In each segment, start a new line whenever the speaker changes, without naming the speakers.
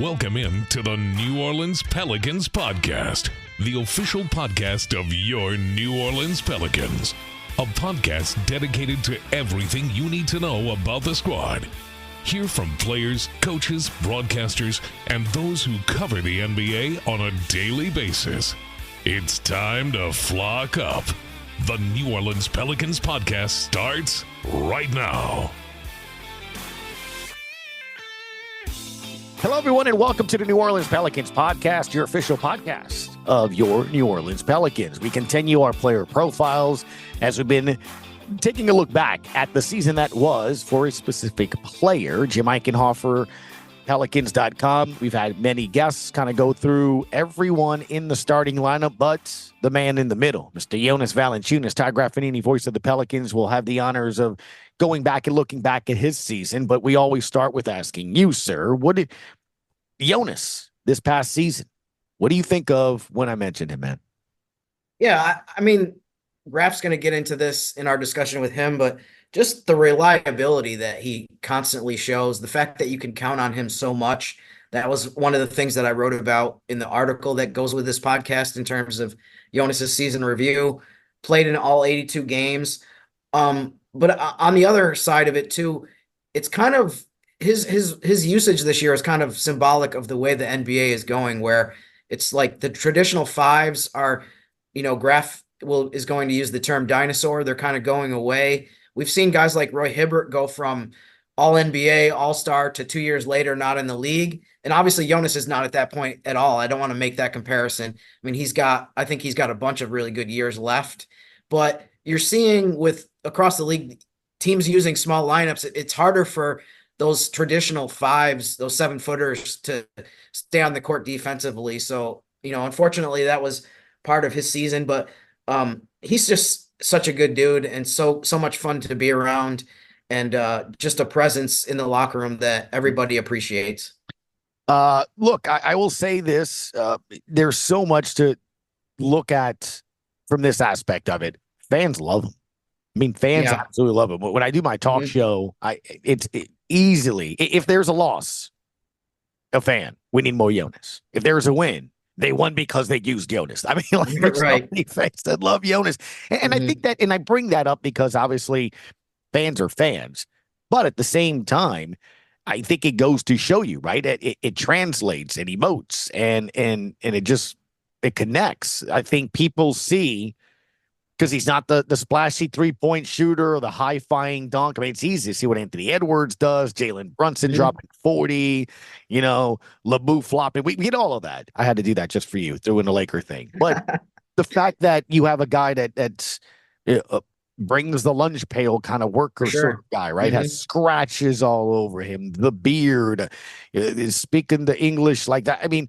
Welcome in to the New Orleans Pelicans Podcast, the official podcast of your New Orleans Pelicans. A podcast dedicated to everything you need to know about the squad. Hear from players, coaches, broadcasters, and those who cover the NBA on a daily basis. It's time to flock up. The New Orleans Pelicans Podcast starts right now.
Hello, everyone, and welcome to the New Orleans Pelicans Podcast, your official podcast of your New Orleans Pelicans. We continue our player profiles as we've been taking a look back at the season that was for a specific player. Jim Eichenhofer, Pelicans.com. We've had many guests kind of go through everyone in the starting lineup, but the man in the middle, Mr. Jonas Valanciunas, Todd Graffagnini, voice of the Pelicans, will have the honors of going back and looking back at his season. But we always start with asking you, sir, what did Jonas this past season? What do you think of when I mentioned him, man?
Yeah, I mean, Graf's going to get into this in our discussion with him, but just the reliability that he constantly shows, the fact that you can count on him so much, that was one of the things that I wrote about in the article that goes with this podcast in terms of Jonas's season review. Played in all 82 games. But on the other side of it too, it's kind of his usage this year is kind of symbolic of the way the NBA is going, where it's like the traditional fives are, Graf is going to use the term dinosaur. They're kind of going away. We've seen guys like Roy Hibbert go from all NBA, all-star to 2 years later, not in the league. And obviously Jonas is not at that point at all. I don't want to make that comparison. I mean, I think he's got a bunch of really good years left, but you're seeing with across the league, teams using small lineups, it's harder for those traditional fives, those 7-footers to stay on the court defensively. So, unfortunately that was part of his season, but he's just such a good dude and so much fun to be around, and just a presence in the locker room that everybody appreciates.
Look, I will say this. There's so much to look at from this aspect of it. Fans love him. I mean, fans absolutely love him. When I do my talk show, it's easily, if there's a loss, a fan, we need more Jonas. If there's a win, they won because they used Jonas. I mean, there's so many fans that love Jonas. And I think that, and I bring that up because obviously fans are fans. But at the same time, I think it goes to show you, right? It translates and emotes and it connects. I think people see, because he's not the splashy three-point shooter or the high-flying dunk. I mean, it's easy to see what Anthony Edwards does, Jalen Brunson dropping 40, LeBou flopping. We get all of that. I had to do that just for you, threw in the Laker thing. But the fact that you have a guy that brings the lunch pail kind of worker sort of guy, right? Has scratches all over him, the beard, is speaking the English like that. I mean,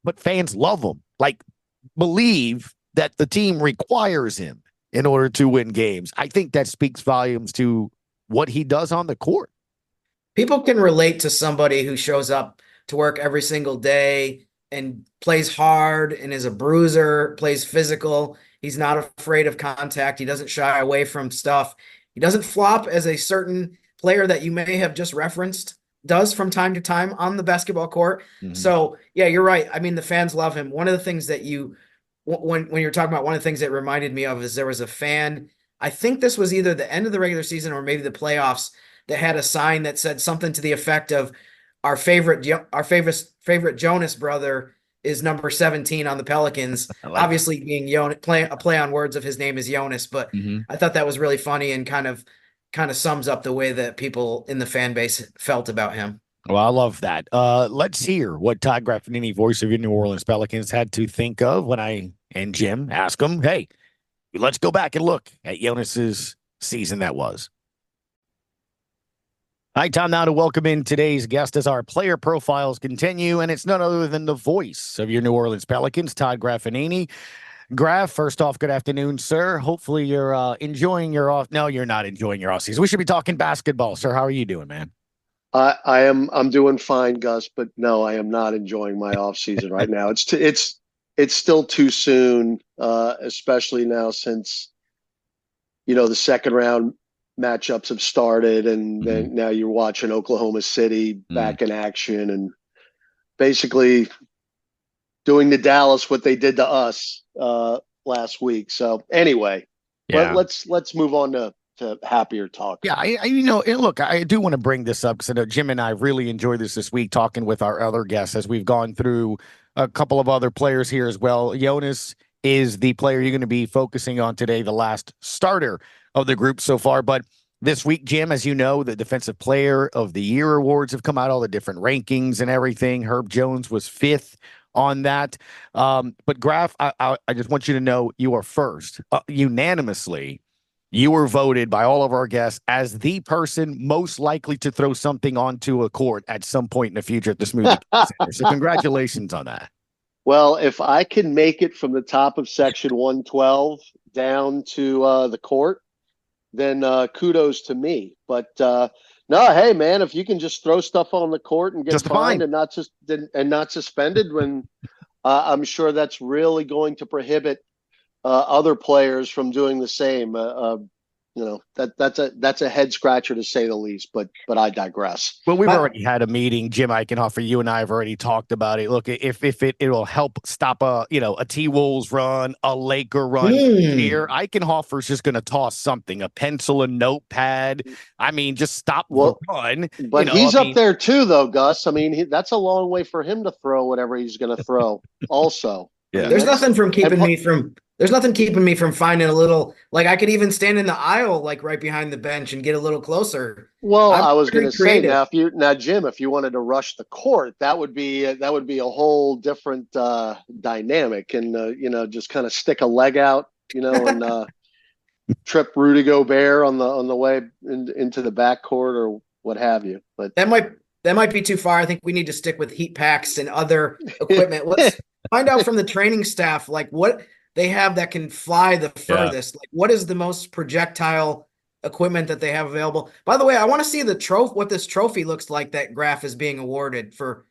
but fans love him, like believe that the team requires him in order to win games. I think that speaks volumes to what he does on the court.
People can relate to somebody who shows up to work every single day and plays hard and is a bruiser, plays physical. He's not afraid of contact. He doesn't shy away from stuff. He doesn't flop as a certain player that you may have just referenced does from time to time on the basketball court. So, yeah, you're right. I mean, the fans love him. One of the things that when you're talking about, one of the things that reminded me of is there was a fan, I think this was either the end of the regular season or maybe the playoffs, that had a sign that said something to the effect of our favorite Jonas brother is number 17 on the Pelicans, obviously being a play on words of his name is Jonas. But I thought that was really funny and kind of sums up the way that people in the fan base felt about him.
Well, I love that. Let's hear what Todd Graffagnini, voice of your New Orleans Pelicans, had to think of when I and Jim asked him, hey, let's go back and look at Jonas's season that was. All right, time now to welcome in today's guest as our player profiles continue, and it's none other than the voice of your New Orleans Pelicans, Todd Graffagnini. Graf, first off, good afternoon, sir. Hopefully you're enjoying your off. No, you're not enjoying your off season. We should be talking basketball, sir. How are you doing, man?
I'm doing fine, Gus, but no, I am not enjoying my off season right now. It's still too soon, especially now since, the second round matchups have started, and then now you're watching Oklahoma City back in action, and basically doing to Dallas what they did to us last week. So anyway, let's move on to happier talk.
Yeah, and look, I do want to bring this up because I know Jim and I really enjoyed this week talking with our other guests as we've gone through a couple of other players here as well. Jonas is the player you're going to be focusing on today, the last starter of the group so far. But this week, Jim, as you know, the Defensive Player of the Year awards have come out, all the different rankings and everything. Herb Jones was 5th on that. But Graff, I just want you to know you are first. Unanimously, you were voted by all of our guests as the person most likely to throw something onto a court at some point in the future at the Smoothie Center. So congratulations on that.
Well, if I can make it from the top of section 112 down to the court, then kudos to me. But no, hey man, if you can just throw stuff on the court and get
Just
fined
fine.
and not suspended, when I'm sure that's really going to prohibit other players from doing the same. That's a head scratcher to say the least, but I digress.
Well, we've already had a meeting. Jim Eichenhofer, you and I have already talked about it. Look, if it will help stop a T-Wolves run, a Laker run here, Eichenhofer's just going to toss something, a pencil, a notepad. I mean, just stop the run.
But he's up there too, though, Gus. I mean, that's a long way for him to throw whatever he's going to throw also.
Yeah.
There's nothing keeping me from finding a little, like I could even stand in the aisle, like right behind the bench and get a little closer.
Well, I was going to say now, Jim, if you wanted to rush the court, that would be a whole different dynamic, and just kind of stick a leg out, and trip Rudy Gobert on the way into the backcourt or what have you. But
that might be too far. I think we need to stick with heat packs and other equipment. Let's find out from the training staff, like what they have that can fly the furthest. Like what is the most projectile equipment that they have available? By the way, I want to see what this trophy looks like that Graff is being awarded for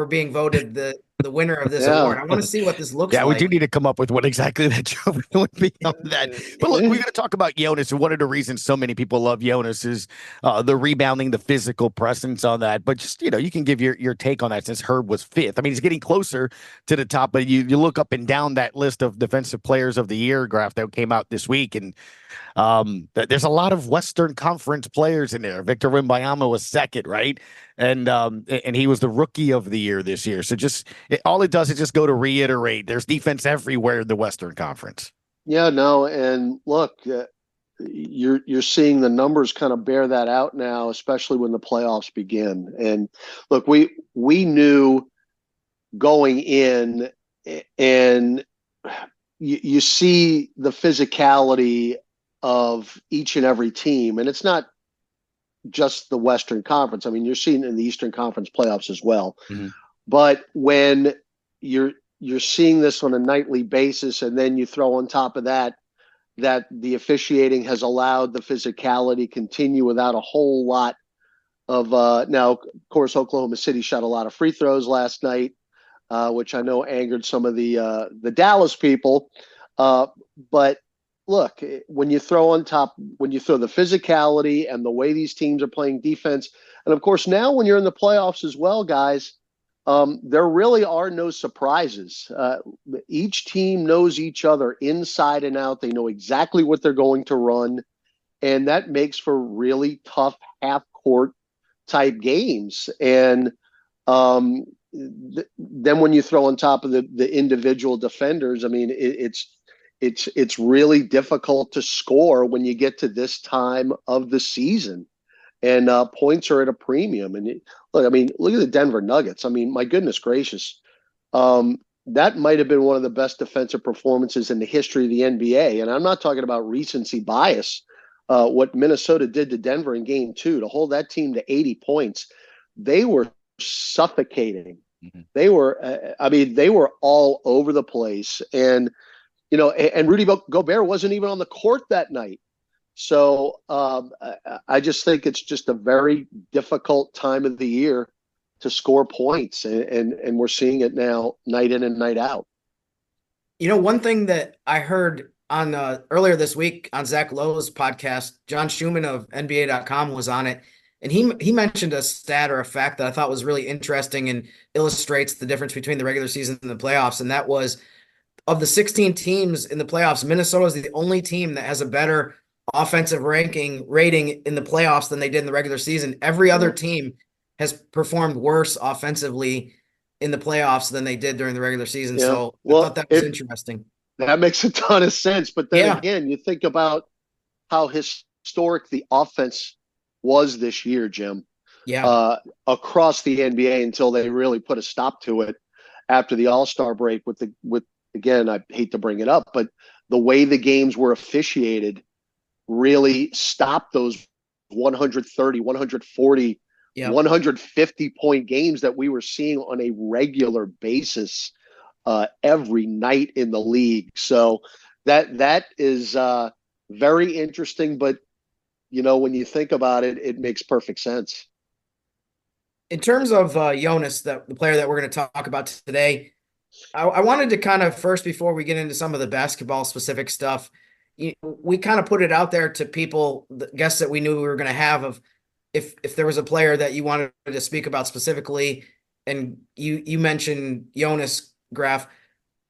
being voted the winner of this award. I want to see what this looks like.
Yeah, we do need to come up with what exactly that trophy would be on that. But look, we're going to talk about Jonas, and one of the reasons so many people love Jonas is the rebounding, the physical presence on that. But just, you can give your take on that since Herb was 5th. I mean, he's getting closer to the top, but you look up and down that list of Defensive Players of the Year graph that came out this week, and there's a lot of Western Conference players in there. Victor Wembanyama was 2nd, right? And he was the Rookie of the Year this year. So all it does is just go to reiterate there's defense everywhere in the Western Conference. Yeah, no, and look, you're seeing the numbers kind of bear that out now, especially when the playoffs begin. And look, we knew going in, and you see the physicality of each and every team, and it's not just the Western Conference. I mean, you're seeing it in the Eastern Conference playoffs as well. Mm-hmm. But when you're seeing this on a nightly basis, and then you throw on top of that the officiating has allowed the physicality continue without a whole lot of now, of course, Oklahoma City shot a lot of free throws last night, which I know angered some of the Dallas people. But look, when you throw the physicality and the way these teams are playing defense, and of course now when you're in the playoffs as well, guys, there really are no surprises. Each team knows each other inside and out. They know exactly what they're going to run, and that makes for really tough half-court type games. And then when you throw on top of the individual defenders, I mean, it's really difficult to score when you get to this time of the season, and points are at a premium. And look at the Denver Nuggets. I mean, my goodness gracious, that might have been one of the best defensive performances in the history of the NBA. And I'm not talking about recency bias. What Minnesota did to Denver in Game 2 to hold that team to 80 points, they were suffocating. Mm-hmm. They were all over the place. And and Rudy Gobert wasn't even on the court that night. So I just think it's just a very difficult time of the year to score points. And we're seeing it now night in and night out.
One thing that I heard on earlier this week on Zach Lowe's podcast, John Schumann of NBA.com was on it. And he mentioned a stat or a fact that I thought was really interesting and illustrates the difference between the regular season and the playoffs. And that was, of the 16 teams in the playoffs, Minnesota is the only team that has a better offensive rating in the playoffs than they did in the regular season. Every other team has performed worse offensively in the playoffs than they did during the regular season.
Yeah.
So I thought that was interesting.
That makes a ton of sense. But then again, you think about how historic the offense was this year, Jim.
Yeah.
Across the NBA until they really put a stop to it after the All-Star break with again, I hate to bring it up, but the way the games were officiated really stopped those 130, 140, 150 point games that we were seeing on a regular basis every night in the league. So that is very interesting, but when you think about it, it makes perfect sense.
In terms of Jonas, the player that we're going to talk about today, I wanted to kind of first, before we get into some of the basketball specific stuff, we kind of put it out there to people, the guests that we knew we were going to have, of if there was a player that you wanted to speak about specifically, and you mentioned Jonas Graf,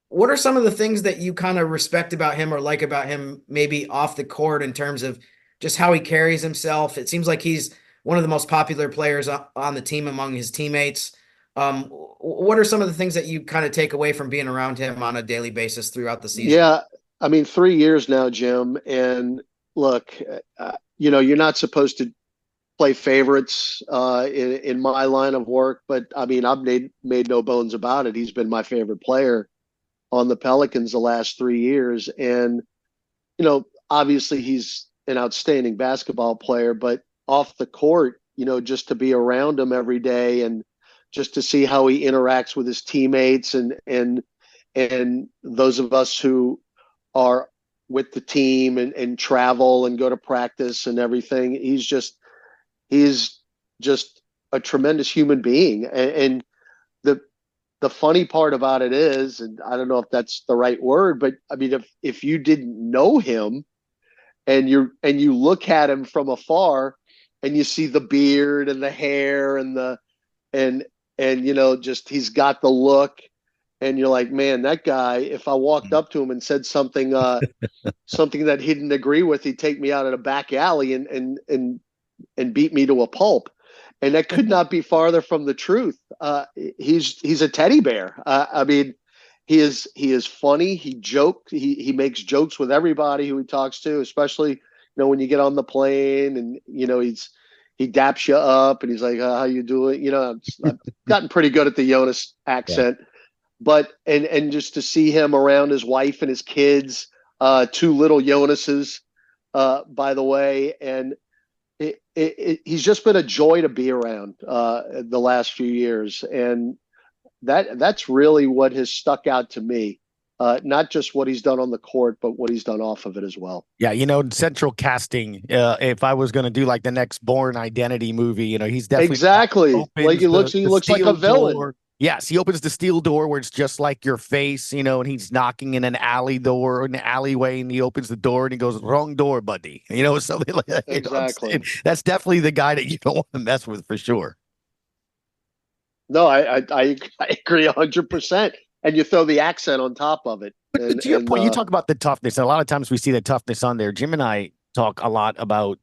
what are some of the things that you kind of respect about him or like about him, maybe off the court, in terms of just how he carries himself? It seems like he's one of the most popular players on the team among his teammates. What are some of the things that you kind of take away from being around him on a daily basis throughout the season?
Yeah, I mean, 3 years now, Jim. And look, you're not supposed to play favorites in my line of work, but I mean, I've made no bones about it. He's been my favorite player on the Pelicans the last 3 years. And, obviously he's an outstanding basketball player, but off the court, just to be around him every day and just to see how he interacts with his teammates and those of us who are with the team and travel and go to practice and everything. He's just a tremendous human being. And the funny part about it is, and I don't know if that's the right word, but I mean, if you didn't know him and you look at him from afar and you see the beard and the hair and just he's got the look, and you're like, man, that guy, if I walked up to him and said something something that he didn't agree with, he'd take me out of the back alley and beat me to a pulp. And that could not be farther from the truth. He's a teddy bear. I mean, he is funny. He makes jokes with everybody who he talks to, especially when you get on the plane and he daps you up and he's like, how you doing? I've gotten pretty good at the Jonas accent, but and just to see him around his wife and his kids, 2 little Jonases, by the way, and he's just been a joy to be around the last few years, and that's really what has stuck out to me. Not just what he's done on the court, but what he's done off of it as well.
Yeah, central casting. If I was going to do like the next Bourne Identity movie, he's definitely
exactly like he looks like a villain.
Door. Yes, he opens the steel door where it's just like your face, and he's knocking in an alley door, an alleyway, and he opens the door and he goes, "Wrong door, buddy." Something like that.
Exactly.
That's definitely the guy that you don't want to mess with for sure.
No, I agree 100%. And you throw the accent on top of it.
But to your point, you talk about the toughness. And a lot of times we see the toughness on there. Jim and I talk a lot about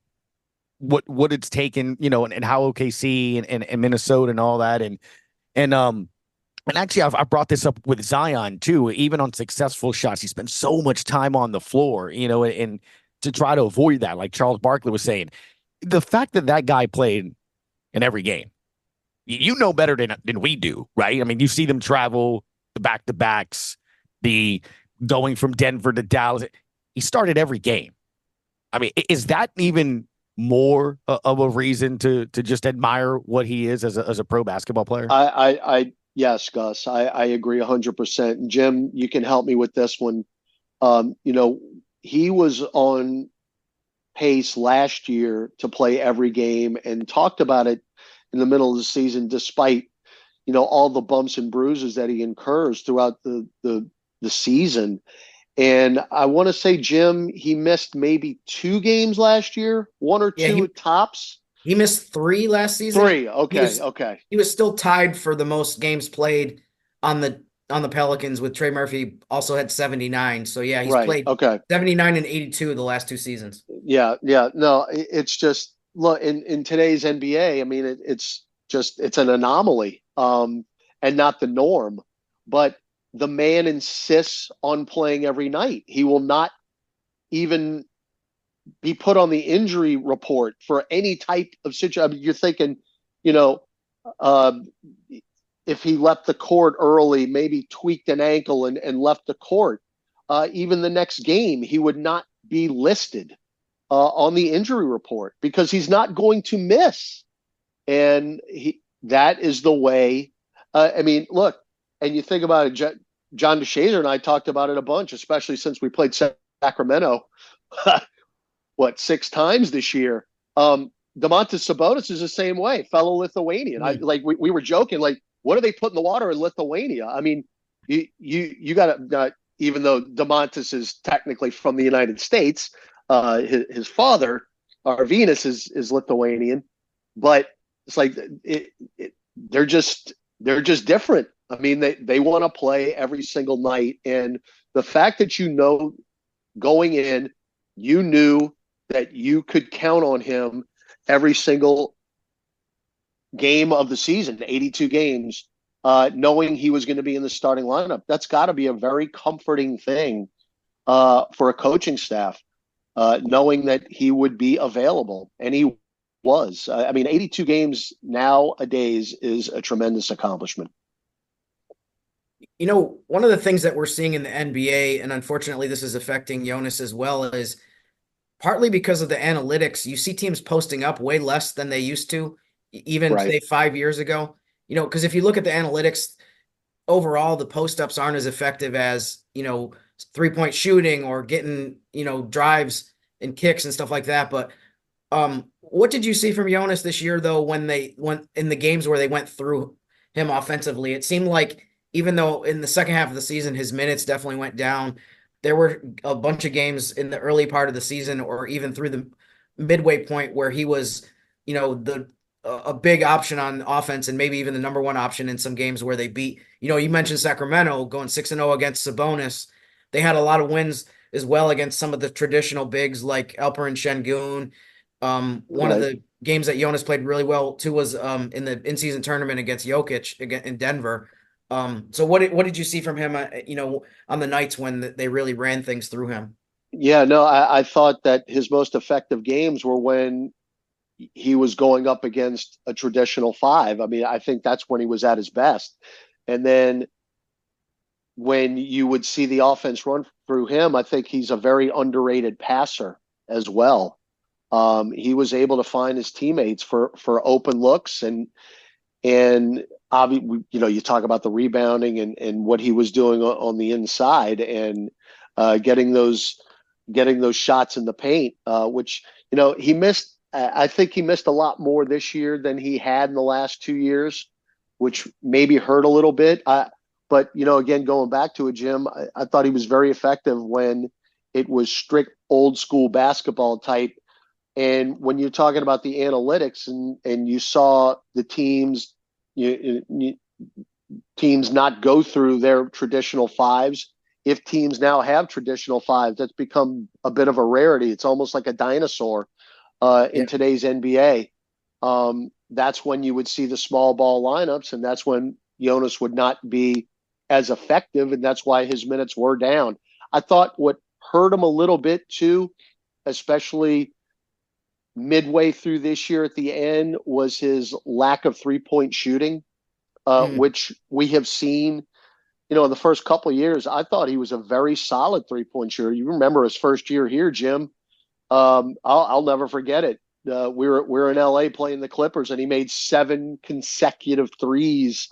what it's taken, and how OKC and Minnesota and all that. And actually, I've brought this up with Zion too. Even on successful shots, he spends so much time on the floor, and to try to avoid that, like Charles Barkley was saying, the fact that guy played in every game, better than we do, right? I mean, you see them travel, the back-to-backs, the going from Denver to Dallas. He started every game. I mean, is that even more of a reason to just admire what he is as a pro basketball player?
Yes, Gus, I agree 100%. And Jim, you can help me with this one. He was on pace last year to play every game and talked about it in the middle of the season, despite all the bumps and bruises that he incurs throughout the season. And I want to say, Jim, he missed maybe 2 games last year, 1 or 2 tops.
He missed 3 last season.
3. Okay. Okay.
He was still tied for the most games played on the Pelicans with Trey Murphy. Also had 79. So yeah, he's played 79 and 82 the last 2 seasons.
Yeah. Yeah. No, it's just, look, in today's NBA, I mean, it's an anomaly, and not the norm. But the man insists on playing every night. He will not even be put on the injury report for any type of situation. I mean, you're thinking, if he left the court early, maybe tweaked an ankle and left the court, even the next game, he would not be listed on the injury report because he's not going to miss. And that is the way. I mean, look, and you think about it, John DeShazer and I talked about it a bunch, especially since we played Sacramento, 6 times this year. Domantas Sabonis is the same way, fellow Lithuanian. We were joking, like, what do they put in the water in Lithuania? I mean, you got to, even though Domantas is technically from the United States, his father, Arvydas, is Lithuanian, but it's like they're just different. I mean, they want to play every single night, and the fact that going in, you knew that you could count on him every single game of the season, 82 games, knowing he was going to be in the starting lineup. That's got to be a very comforting thing for a coaching staff, knowing that he would be available. And he was. I mean, 82 games nowadays is a tremendous accomplishment.
One of the things that we're seeing in the NBA, and unfortunately this is affecting Jonas as well, is partly because of the analytics. You see teams posting up way less than they used to, even say 5 years ago. Because if you look at the analytics, overall the post-ups aren't as effective as, 3-point shooting or getting, drives and kicks and stuff like that. But what did you see from Jonas this year, though, when they went in the games where they went through him offensively? It seemed like, even though in the second half of the season, his minutes definitely went down, there were a bunch of games in the early part of the season or even through the midway point where he was, a big option on offense and maybe even the number one option in some games where they beat, you mentioned Sacramento going 6-0 against Sabonis. They had a lot of wins as well against some of the traditional bigs like Alperen Şengün. One of the games that Jonas played really well too was in the in-season tournament against Jokic in Denver. So what did you see from him, on the nights when they really ran things through him?
Yeah, no, I thought that his most effective games were when he was going up against a traditional 5. I mean, I think that's when he was at his best. And then when you would see the offense run through him, I think he's a very underrated passer as well. He was able to find his teammates for open looks and obviously, you talk about the rebounding and what he was doing on the inside and getting those shots in the paint, which, he missed. I think he missed a lot more this year than he had in the last 2 years, which maybe hurt a little bit. But, again, going back to it, Jim, I thought he was very effective when it was strict old school basketball type. And when you're talking about the analytics and you saw the teams not go through their traditional 5s. If teams now have traditional 5s, that's become a bit of a rarity. It's almost like a dinosaur in today's NBA. That's when you would see the small ball lineups, and that's when Jonas would not be as effective, and that's why his minutes were down. I thought what hurt him a little bit too, especially midway through this year at the end, was his lack of 3-point shooting, which we have seen, in the first couple of years. I thought he was a very solid 3-point shooter. You remember his first year here, Jim. I'll never forget it. We were in LA playing the Clippers, and he made 7 consecutive threes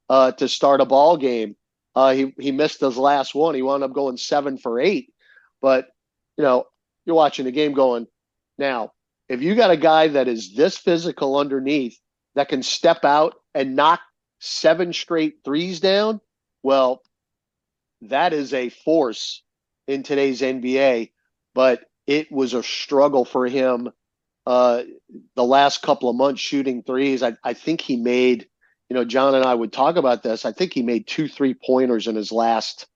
to start a ball game. He missed his last one. He wound up going 7 for 8. But, you're watching the game going, now, if you got a guy that is this physical underneath that can step out and knock 7 straight threes down, well, that is a force in today's NBA. But it was a struggle for him the last couple of months shooting threes. I think he made, John and I would talk about this. I think he made 2 3-pointers in his last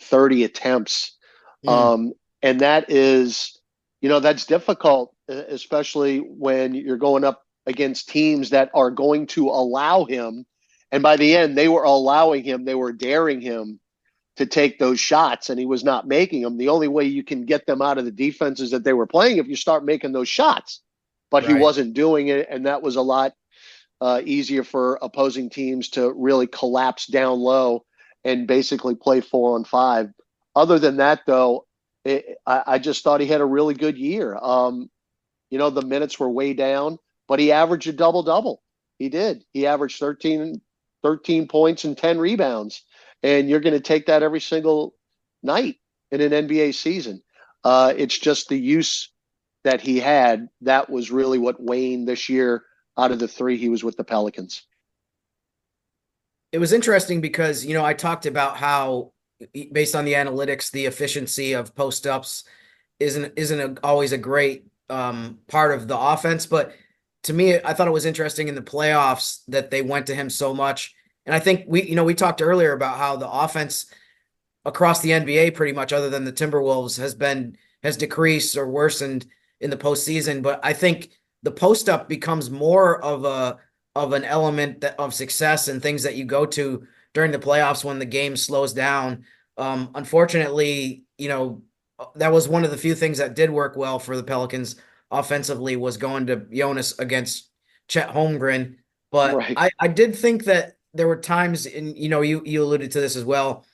30 attempts. And that is, that's difficult, especially when you're going up against teams that are going to allow him. And by the end, they were allowing him, they were daring him to take those shots, and he was not making them. The only way you can get them out of the defenses that they were playing if you start making those shots. But he wasn't doing it, and that was a lot easier for opposing teams to really collapse down low and basically play 4-on-5. Other than that, though, I just thought he had a really good year. The minutes were way down, but he averaged a double-double. He did. He averaged 13 points and 10 rebounds. And you're going to take that every single night in an NBA season. It's just the use that he had. That was really what waned this year out of the 3 he was with the Pelicans.
It was interesting because, I talked about how, based on the analytics, the efficiency of post-ups isn't always a great part of the offense. But to me, I thought it was interesting in the playoffs that they went to him so much. And I think we talked earlier about how the offense across the NBA, pretty much other than the Timberwolves, has decreased or worsened in the postseason. But I think the post-up becomes more of an element of success and things that you go to during the playoffs when the game slows down. Unfortunately, that was one of the few things that did work well for the Pelicans offensively, was going to Jonas against Chet Holmgren. But right. I did think that there were times, and you alluded to this as well,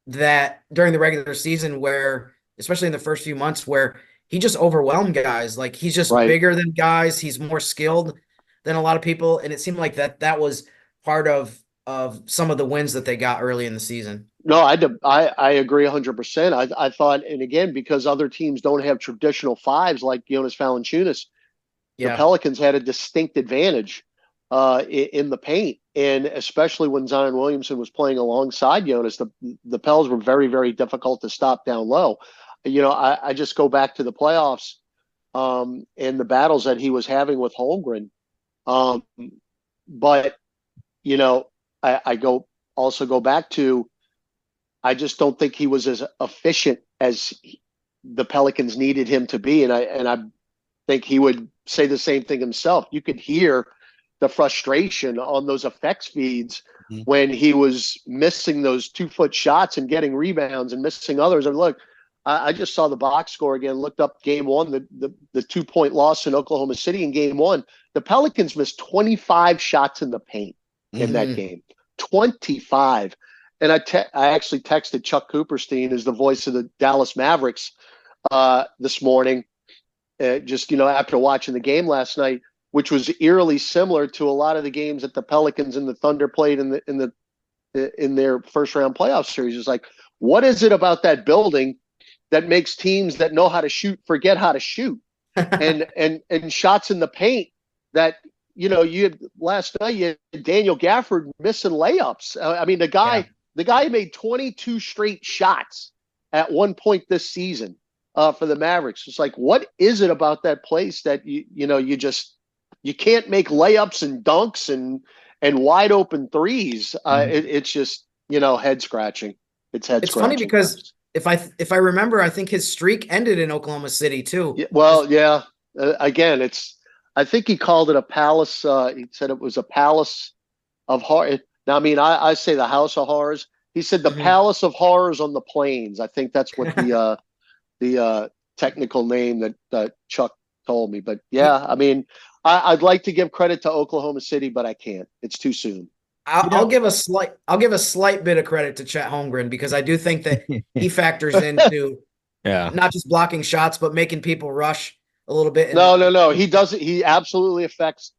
that during the regular season where, especially in the first few months, where he just overwhelmed guys. Like, he's just bigger than guys. He's more skilled than a lot of people. And it seemed like that was part of some of the wins that they got early in the season.
No, I agree 100%. I thought, and again, because other teams don't have traditional 5s like Jonas Valanciunas, the Pelicans had a distinct advantage in the paint. And especially when Zion Williamson was playing alongside Jonas, the Pels were very, very difficult to stop down low. I just go back to the playoffs and the battles that he was having with Holmgren. But, I go back to, I just don't think he was as efficient as the Pelicans needed him to be. And I think he would say the same thing himself. You could hear the frustration on those effects feeds when he was missing those 2-foot shots and getting rebounds and missing others. And look, I just saw the box score again, looked up game 1, the 2-point loss in Oklahoma City in game 1. The Pelicans missed 25 shots in the paint in that game. 25. And I actually texted Chuck Cooperstein, who's the voice of the Dallas Mavericks, this morning, just, after watching the game last night, which was eerily similar to a lot of the games that the Pelicans and the Thunder played in their first round playoff series. It's like, what is it about that building that makes teams that know how to shoot forget how to shoot? and shots in the paint that, you had last night, you had Daniel Gafford missing layups. I mean, the guy made 22 straight shots at one point this season for the Mavericks. It's like, what is it about that place that you can't make layups and dunks and wide open threes? It's just, head scratching. It's
funny because if I remember, I think his streak ended in Oklahoma City too.
Yeah, again, I think he called it a palace. He said it was a palace of horror. Now, I mean, I say the house of horrors. He said the palace of horrors on the plains. I think that's what the technical name that Chuck told me. But yeah, I mean, I'd like to give credit to Oklahoma City, but I can't. It's too soon.
I'll give a slight bit of credit to Chet Holmgren, because I do think that he factors into not just blocking shots, but making people rush a little bit.
No. He does it. He absolutely affects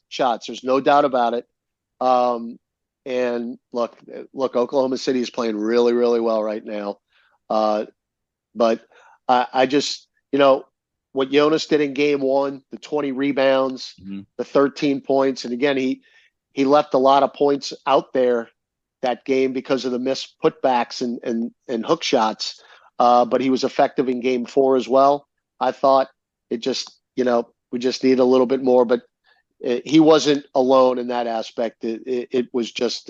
shots. There's no doubt about it. And look, Oklahoma City is playing really, really well right now. But I just, what Jonas did in game 1, the 20 rebounds, the 13 points. And again, he left a lot of points out there that game because of the missed putbacks and hook shots. But he was effective in game 4 as well. I thought it just, We just need a little bit more, but he wasn't alone in that aspect. It was just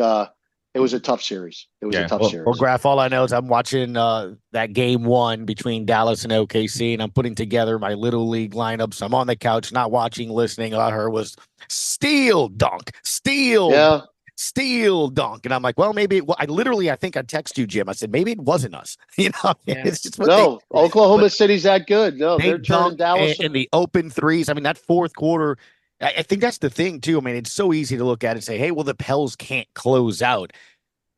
it was a tough series. It was a tough series.
Well, Graff, all I know is I'm watching that game 1 between Dallas and OKC, and I'm putting together my Little League lineup. So I'm on the couch, not watching, listening. All I heard was steal, dunk, steal, steal, dunk. And I'm like, well, maybe I think I text you, Jim. I said, maybe it wasn't us. It's just what
Oklahoma City's that good. No, they're turning Dallas
in the open threes. I mean, that fourth quarter, I think that's the thing too. I mean, it's so easy to look at it and say, hey, well, the Pels can't close out.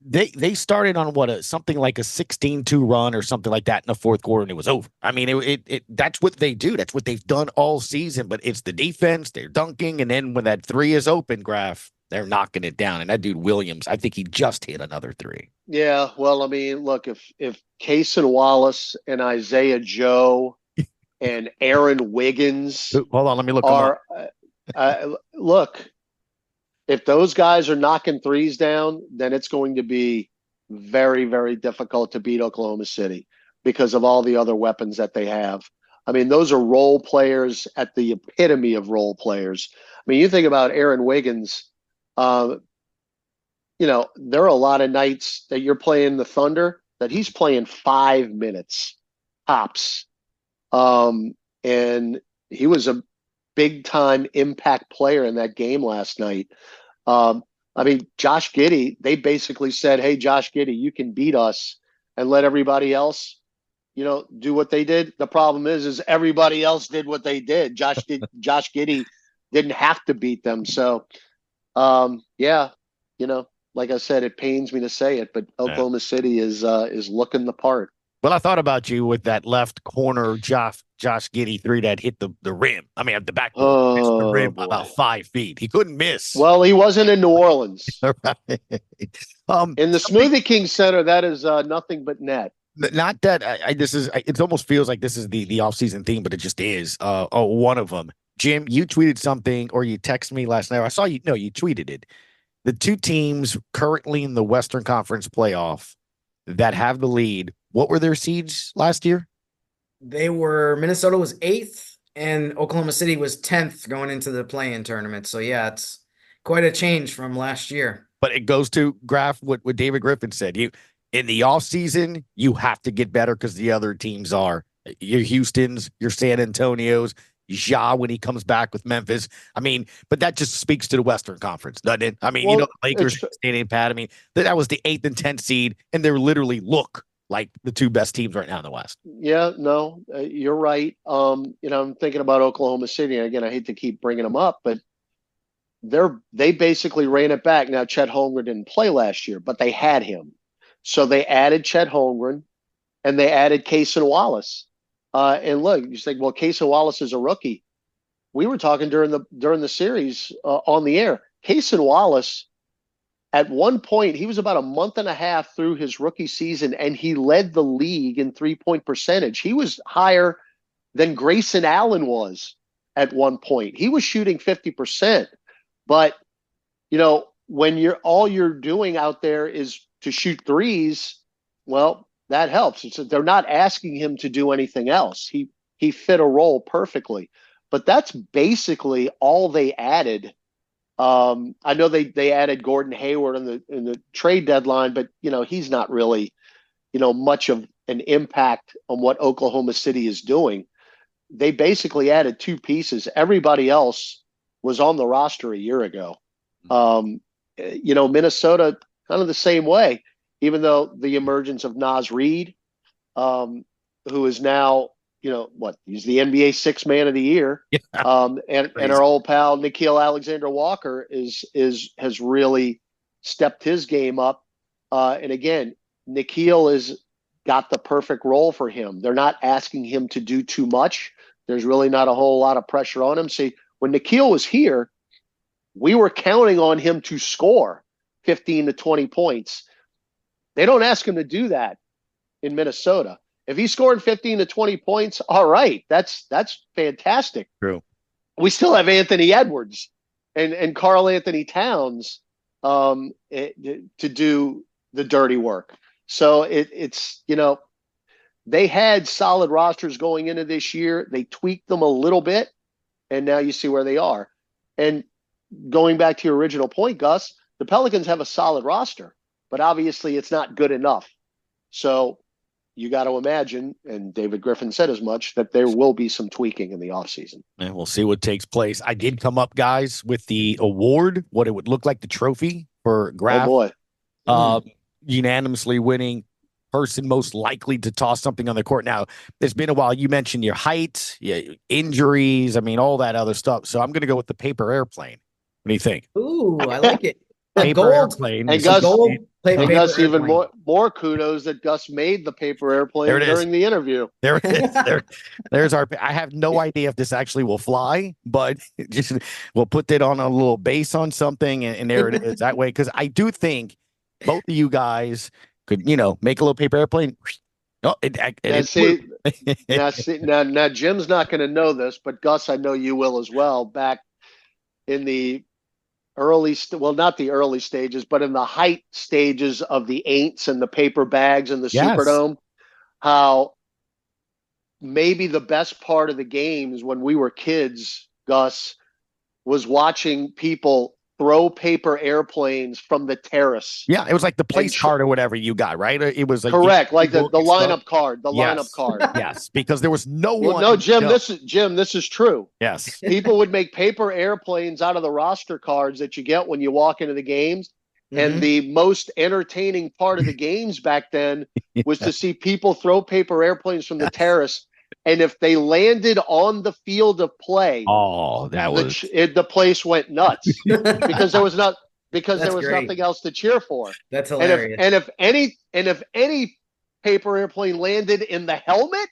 They started on something like a 16-2 run or something like that in the fourth quarter, and it was over. I mean, it that's what they do. That's what they've done all season. But it's the defense. They're dunking, and then when that three is open, Graff, they're knocking it down. And that dude Williams, I think he just hit another three.
Yeah, well, I mean, look, if Case and Wallace and Isaiah Joe and Aaron Wiggins,
hold on, let me look them up.
Look. If those guys are knocking threes down, then it's going to be very, very difficult to beat Oklahoma City because of all the other weapons that they have. I mean, those are role players at the epitome of role players. I mean, you think about Aaron Wiggins, there are a lot of nights that you're playing the Thunder that he's playing 5 minutes tops. And he was a big time impact player in that game last night. I mean, Josh Giddey, they basically said, hey, Josh Giddey, you can beat us and let everybody else, do what they did. The problem is everybody else did what they did. Josh Giddey didn't have to beat them. So, like I said, it pains me to say it, but Oklahoma City is looking the part.
Well, I thought about you with that left corner Josh Giddey three that hit the rim. I mean, at the back of the rim about 5 feet. He couldn't miss.
Well, he wasn't in New Orleans.
Right.
In the Smoothie King Center, that is nothing but net.
Not that it almost feels like this is the offseason theme, but it just is. One of them. Jim, you tweeted something or you texted me last night. I saw you. No, you tweeted it. The two teams currently in the Western Conference playoff that have the lead. What were their seeds last year?
Minnesota was 8th and Oklahoma City was 10th going into the play-in tournament. So yeah, it's quite a change from last year.
But it goes to Graff what David Griffin said. In the offseason, you have to get better because the other teams are your Houstons, your San Antonios, Ja when he comes back with Memphis. I mean, but that just speaks to the Western Conference, doesn't it? I mean, the Lakers standing pat. I mean, that was the 8th and 10th seed, and they literally look like the two best teams right now in the West.
Yeah, no, you're right. I'm thinking about Oklahoma City. And again, I hate to keep bringing them up, but they basically ran it back. Now, Chet Holmgren didn't play last year, but they had him. So they added Chet Holmgren and they added Case and Wallace. And look, you think, well, Case and Wallace is a rookie. We were talking during the series on the air. Case and Wallace, at one point, he was about a month and a half through his rookie season, and he led the league in 3-point percentage. He was higher than Grayson Allen was at one point. He was shooting 50%. But, when all you're doing out there is to shoot threes, well, that helps. They're not asking him to do anything else. He fit a role perfectly. But that's basically all they added. I know they added Gordon Hayward in the trade deadline, but he's not really, much of an impact on what Oklahoma City is doing. They basically added two pieces. Everybody else was on the roster a year ago. Minnesota kind of the same way, even though the emergence of Naz Reid, who is now, he's the NBA Sixth Man of the Year. Yeah. And our old pal Nickeil Alexander-Walker has really stepped his game up. And again, Nickeil has got the perfect role for him. They're not asking him to do too much. There's really not a whole lot of pressure on him. See, when Nickeil was here, we were counting on him to score 15 to 20 points. They don't ask him to do that in Minnesota. If he scored 15 to 20 points, all right, that's fantastic.
True.
We still have Anthony Edwards and Karl Anthony Towns to do the dirty work. So it's they had solid rosters going into this year. They tweaked them a little bit. and now you see where they are. And going back to your original point, Gus, the Pelicans have a solid roster, but obviously it's not good enough. So you got to imagine, and David Griffin said as much, that there will be some tweaking in the offseason.
And we'll see what takes place. I did come up, guys, with the award, what it would look like, the trophy for Graff.
Oh, boy.
Unanimously winning person most likely to toss something on the court. Now, it's been a while. You mentioned your height, injuries, all that other stuff. So I'm going to go with the paper airplane. What do you think?
Ooh, I like it.
Paper airplane.
And Gus, even more kudos that Gus made the paper airplane during the interview.
There it is. There's our. I have no idea if this actually will fly, but just we'll put that on a little base on something, and there it is that way. Because I do think both of you guys could, make a little paper airplane. Oh,
now Jim's not going to know this, but Gus, I know you will as well. Back in the not the early stages, but in the height stages of the Aints and the paper bags and the Superdome, how maybe the best part of the games when we were kids, Gus, was watching people throw paper airplanes from the terrace.
Yeah, it was like the place card or whatever you got, right? It was like
correct, like the lineup card, lineup card.
Yes, because there was no one.
No, Jim, this is true.
Yes,
people would make paper airplanes out of the roster cards that you get when you walk into the games. Mm-hmm. And the most entertaining part of the games back then was to see people throw paper airplanes from the terrace. And if they landed on the field of play, the place went nuts because there was nothing else to cheer for.
That's hilarious.
And if any paper airplane landed in the helmet,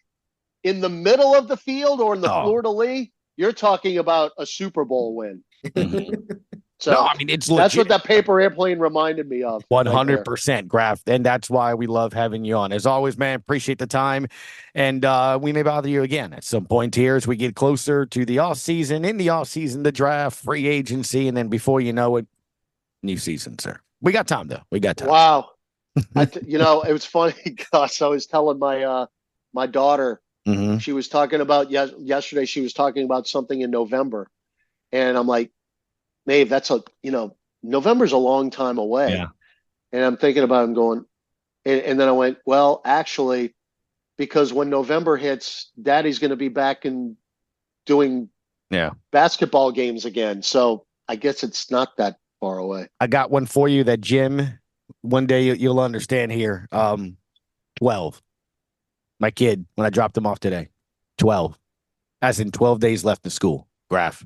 in the middle of the field, or in the fleur-de-lis, you're talking about a Super Bowl win. So
it's
that's what that paper airplane reminded me of.
100%, Graff, and that's why we love having you on. As always, man, appreciate the time, and we may bother you again at some point here as we get closer to the off season. In the off season, the draft, free agency, and then before you know it, new season, sir. We got time though. We got time.
Wow, it was funny, Gus. I was telling my daughter. Mm-hmm. She was talking about yesterday. She was talking about something in November, and I'm like, Maeve, November's a long time away.
Yeah.
And I'm thinking about him going, and then I went, well, actually, because when November hits, Daddy's going to be back and doing basketball games again. So I guess it's not that far away.
I got one for you that Jim, one day you'll understand here. 12. My kid, when I dropped him off today, 12. As in 12 days left in school, Graff.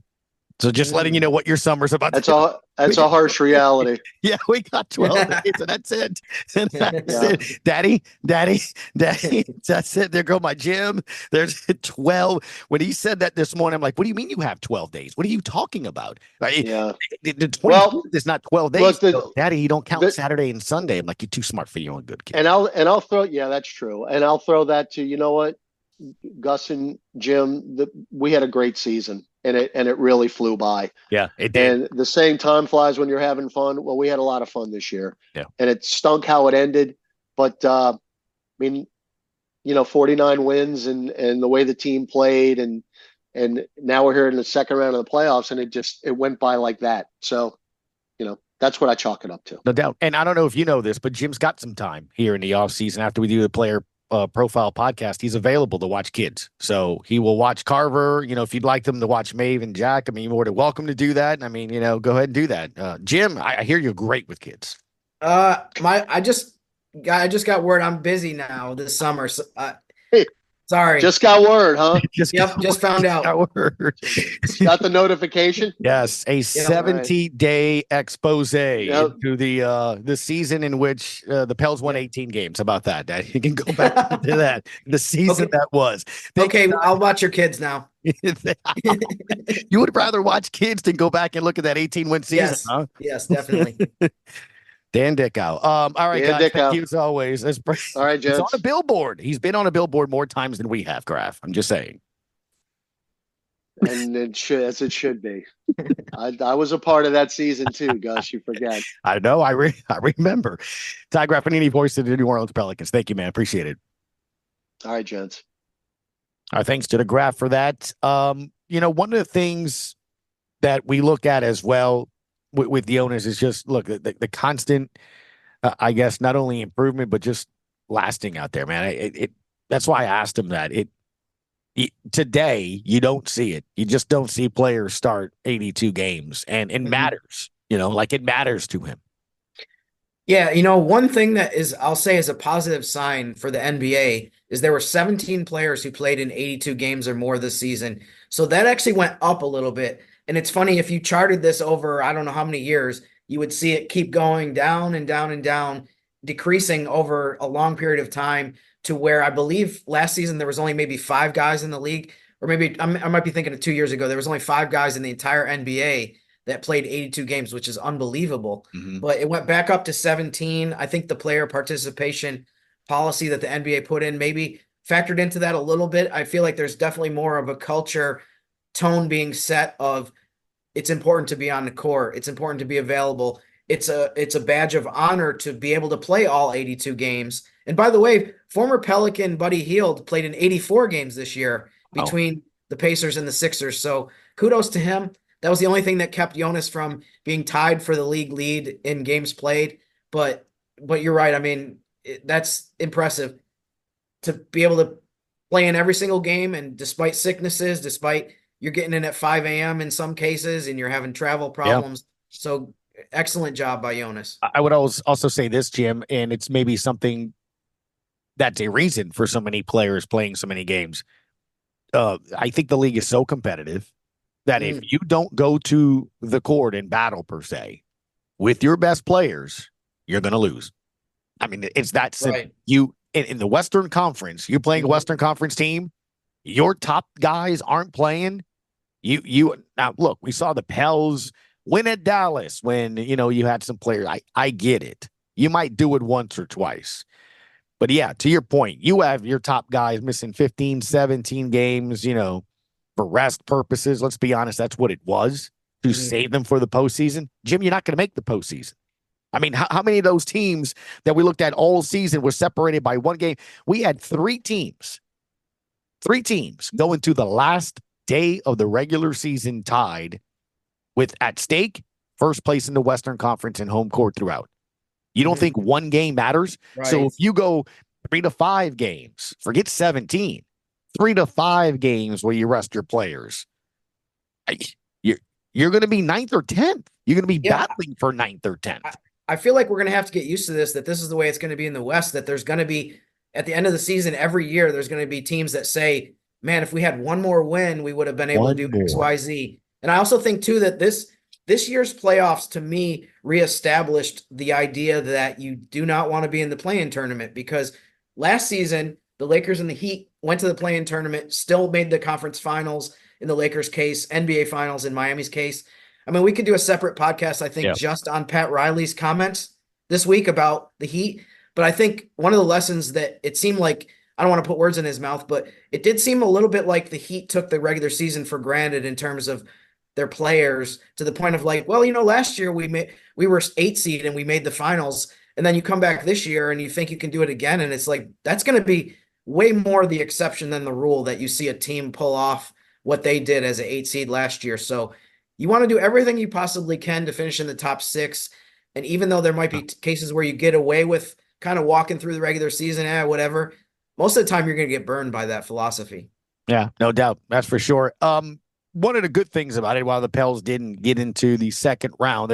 So just letting you know what your summer's about.
That's a harsh reality.
Yeah, we got 12 days, and that's it. And that's it. Daddy, that's it. There go my gym. There's 12. When he said that this morning, I'm like, what do you mean you have 12 days? What are you talking about? The 20th is not 12 days. Look, Daddy, you don't count Saturday and Sunday. I'm like, you're too smart for your own good kid.
And I'll throw, that's true. And I'll throw that to, you know what, Gus and Jim, we had a great season. And it really flew by.
Yeah, it did.
And the same time flies when you're having fun. Well, we had a lot of fun this year.
Yeah.
And it stunk how it ended. But, 49 wins and the way the team played. And now we're here in the second round of the playoffs. And it went by like that. So, that's what I chalk it up to.
No doubt. And I don't know if you know this, but Jim's got some time here in the offseason after we do the player profile podcast. He's available to watch kids, so he will watch Carver. If you'd like them to watch Maeve and Jack, you're more than welcome to do that. Go ahead and do that. Jim, I hear you're great with kids.
I just got word I'm busy now this summer. So, sorry,
just got word, huh?
just found out.
Got the notification.
Yes, a 70-day expose into the season in which the Pels won 18 games. How about that? You can go back to that. The season that was.
I'll watch your kids now.
You would rather watch kids than go back and look at that 18-win season, huh?
Yes, definitely.
Dan Dickow. All right,
Dan
guys.
Dickow.
Thank you as always.
All right, gents.
He's on a billboard. He's been on a billboard more times than we have, Graff. I'm just saying.
And as it should be. I was a part of that season too, Gus. You forget.
I know. I remember. Todd Graffagnini, voice of the New Orleans Pelicans. Thank you, man. Appreciate it.
All right, gents.
Our thanks to the Graf for that. one of the things that we look at as well with Jonas is just, look, the constant, I guess, not only improvement, but just lasting out there, man. That's why I asked him that. Today, you don't see it. You just don't see players start 82 games, and it matters, it matters to him.
Yeah, one thing that I'll say is a positive sign for the NBA is there were 17 players who played in 82 games or more this season. So that actually went up a little bit. And it's funny, if you charted this over, I don't know how many years, you would see it keep going down and down and down, decreasing over a long period of time, to where I believe last season there was only maybe 5 guys in the league, or maybe I might be thinking of 2 years ago, there was only 5 guys in the entire NBA that played 82 games, which is unbelievable. But it went back up to 17. I think the player participation policy that the NBA put in maybe factored into that a little bit. I feel like there's definitely more of a culture tone being set of, it's important to be on the court. It's important to be available. It's a badge of honor to be able to play all 82 games. And by the way, former Pelican Buddy Hield played in 84 games this year between the Pacers and the Sixers. So kudos to him. That was the only thing that kept Jonas from being tied for the league lead in games played. But you're right. I mean, that's impressive to be able to play in every single game. And despite sicknesses, despite you're getting in at 5 a.m. in some cases and you're having travel problems. Yep. So excellent job by Jonas.
I would also say this, Jim, and it's maybe something that's a reason for so many players playing so many games. I think the league is so competitive that if you don't go to the court and battle, per se, with your best players, you're going to lose. I mean, it's that simple. Right. You in the Western Conference, you're playing a Western Conference team, your top guys aren't playing. Now look, we saw the Pels win at Dallas when, you had some players. I get it. You might do it once or twice. But yeah, to your point, you have your top guys missing 15, 17 games, for rest purposes. Let's be honest, that's what it was, to save them for the postseason. Jim, you're not going to make the postseason. I mean, how many of those teams that we looked at all season were separated by one game? We had three teams going to the last day of the regular season tied with, at stake, first place in the Western Conference and home court throughout. You don't think one game matters? Right. So if you go 3 to 5 games, forget 17, 3 to 5 games where you rest your players, you're going to be 9th or 10th. You're going to be battling for 9th or 10th.
I feel like we're going to have to get used to this, that this is the way it's going to be in the West, that there's going to be, at the end of the season, every year, there's going to be teams that say, man, if we had one more win, we would have been able to do X, Y, Z. And I also think, too, that this year's playoffs, to me, reestablished the idea that you do not want to be in the play-in tournament, because last season, the Lakers and the Heat went to the play-in tournament, still made the conference finals in the Lakers' case, NBA finals in Miami's case. I mean, we could do a separate podcast, I think, just on Pat Riley's comments this week about the Heat. But I think one of the lessons that it seemed like, I don't want to put words in his mouth, but it did seem a little bit like the Heat took the regular season for granted in terms of their players, to the point of like, well, last year we were 8 seed and we made the finals. And then you come back this year and you think you can do it again. And it's like, that's going to be way more the exception than the rule, that you see a team pull off what they did as an 8 seed last year. So you want to do everything you possibly can to finish in the top 6. And even though there might be cases where you get away with kind of walking through the regular season, whatever, most of the time you're going to get burned by that philosophy.
Yeah, no doubt. That's for sure. One of the good things about it, while the Pels didn't get into the second round,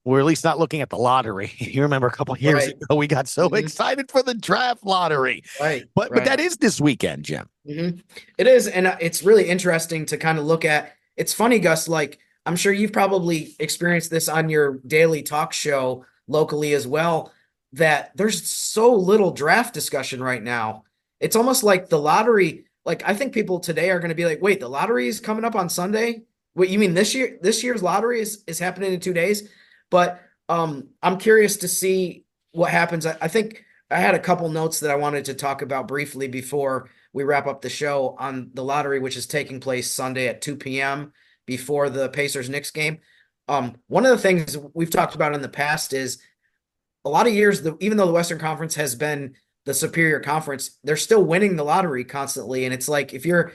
we're at least not looking at the lottery. You remember a couple of years ago, we got so excited for the draft lottery. Right. But that is this weekend, Jim.
It is. And it's really interesting to kind of look at. It's funny, Gus, like, I'm sure you've probably experienced this on your daily talk show locally as well, that there's so little draft discussion right now. It's almost like the lottery. Like, I think people today are going to be like, wait, the lottery is coming up on Sunday? What, you mean this year's lottery is happening in 2 days? But I'm curious to see what happens. I think I had a couple notes that I wanted to talk about briefly before we wrap up the show on the lottery, which is taking place Sunday at 2 p.m. before the Pacers-Knicks game. One of the things we've talked about in the past is a lot of years, even though the Western Conference has been the superior conference, they're still winning the lottery constantly. And it's like, if you're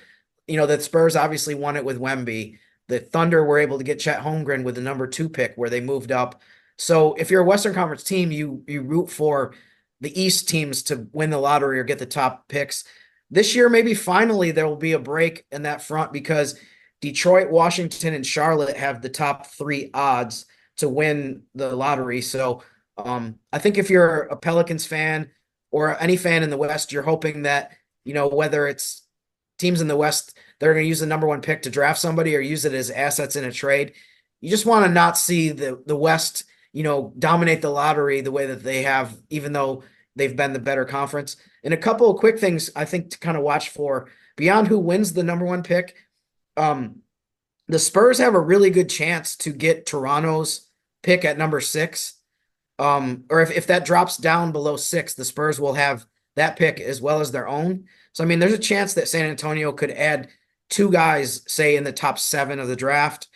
the Spurs obviously won it with Wemby. The Thunder were able to get Chet Holmgren with the number 2 pick where they moved up. So if you're a Western Conference team, you root for the East teams to win the lottery or get the top picks. This year, maybe finally there will be a break in that front because Detroit, Washington, and Charlotte have the top 3 odds to win the lottery. So I think if you're a Pelicans fan or any fan in the West, you're hoping that, whether it's teams in the West, they're going to use the number 1 pick to draft somebody or use it as assets in a trade. You just want to not see the West, dominate the lottery the way that they have, even though they've been the better conference. And a couple of quick things I think to kind of watch for beyond who wins the number 1 pick. The Spurs have a really good chance to get Toronto's pick at number 6. Or if that drops down below 6, the Spurs will have that pick as well as their own. So, there's a chance that San Antonio could add 2 guys, say, in the top 7 of the draft.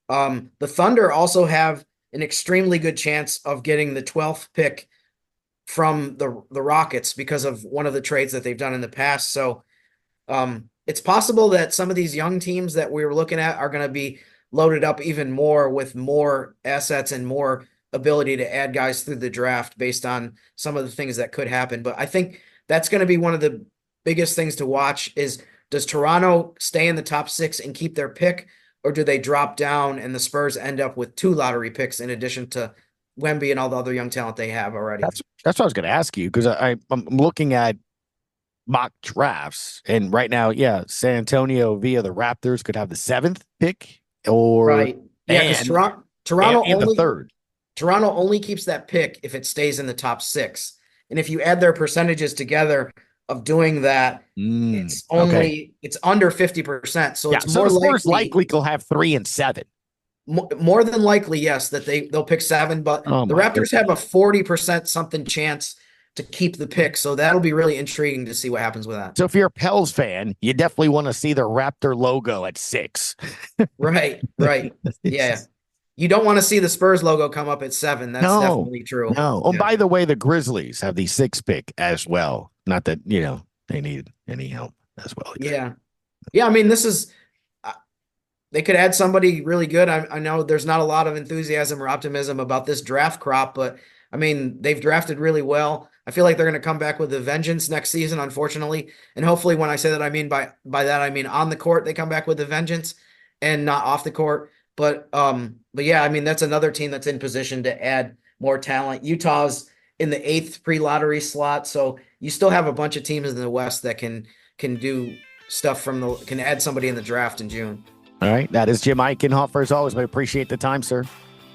The Thunder also have an extremely good chance of getting the 12th pick from the Rockets because of one of the trades that they've done in the past. So it's possible that some of these young teams that we were looking at are going to be loaded up even more with more assets and more ability to add guys through the draft based on some of the things that could happen. But I think that's going to be one of the biggest things to watch is, does Toronto stay in the top 6 and keep their pick, or do they drop down and the Spurs end up with 2 lottery picks in addition to Wemby and all the other young talent they have already?
That's what I was going to ask you, because I'm looking at mock drafts, and right now, San Antonio via the Raptors could have the 7th pick, or
right, because Toronto
and
only
the 3rd.
Toronto only keeps that pick if it stays in the top 6, and if you add their percentages together of doing that, it's under 50%. So it's more
likely will have 3 and 7.
More than likely, yes, that they'll pick 7, but the Raptors have a 40% something chance to keep the pick. So that'll be really intriguing to see what happens with that.
So if you're a Pels fan, you definitely want to see the Raptor logo at 6.
Right. Yeah. You don't want to see the Spurs logo come up at 7. That's definitely true.
No. Oh, by the way, the Grizzlies have the 6th pick as well. Not that, they need any help as well.
Yeah. This is, they could add somebody really good. I know there's not a lot of enthusiasm or optimism about this draft crop, but they've drafted really well. I feel like they're going to come back with a vengeance next season, unfortunately. And hopefully when I say that, by that, I mean on the court, they come back with a vengeance and not off the court. But yeah, that's another team that's in position to add more talent. Utah's in the 8th pre-lottery slot, so you still have a bunch of teams in the West that can do stuff can add somebody in the draft in June.
All right, that is Jim Eichenhofer as always. I appreciate the time, sir.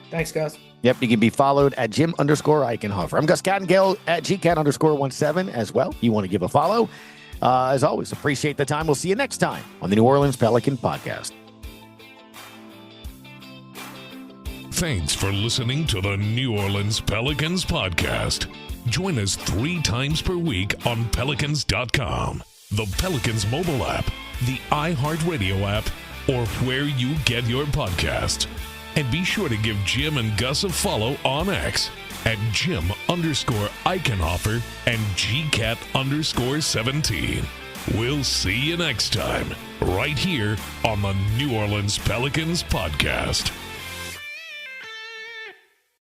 Thanks, Gus.
Yep, you can be followed at Jim_Eichenhofer. I'm Gus Kattengell at GCat_17 as well. You want to give a follow. As always, appreciate the time. We'll see you next time on the New Orleans Pelican Podcast.
Thanks for listening to the New Orleans Pelicans Podcast. Join us 3 times per week on Pelicans.com, the Pelicans mobile app, the iHeartRadio app, or where you get your podcasts. And be sure to give Jim and Gus a follow on X at Jim_Eichenhofer and GCat_17. We'll see you next time, right here on the New Orleans Pelicans Podcast.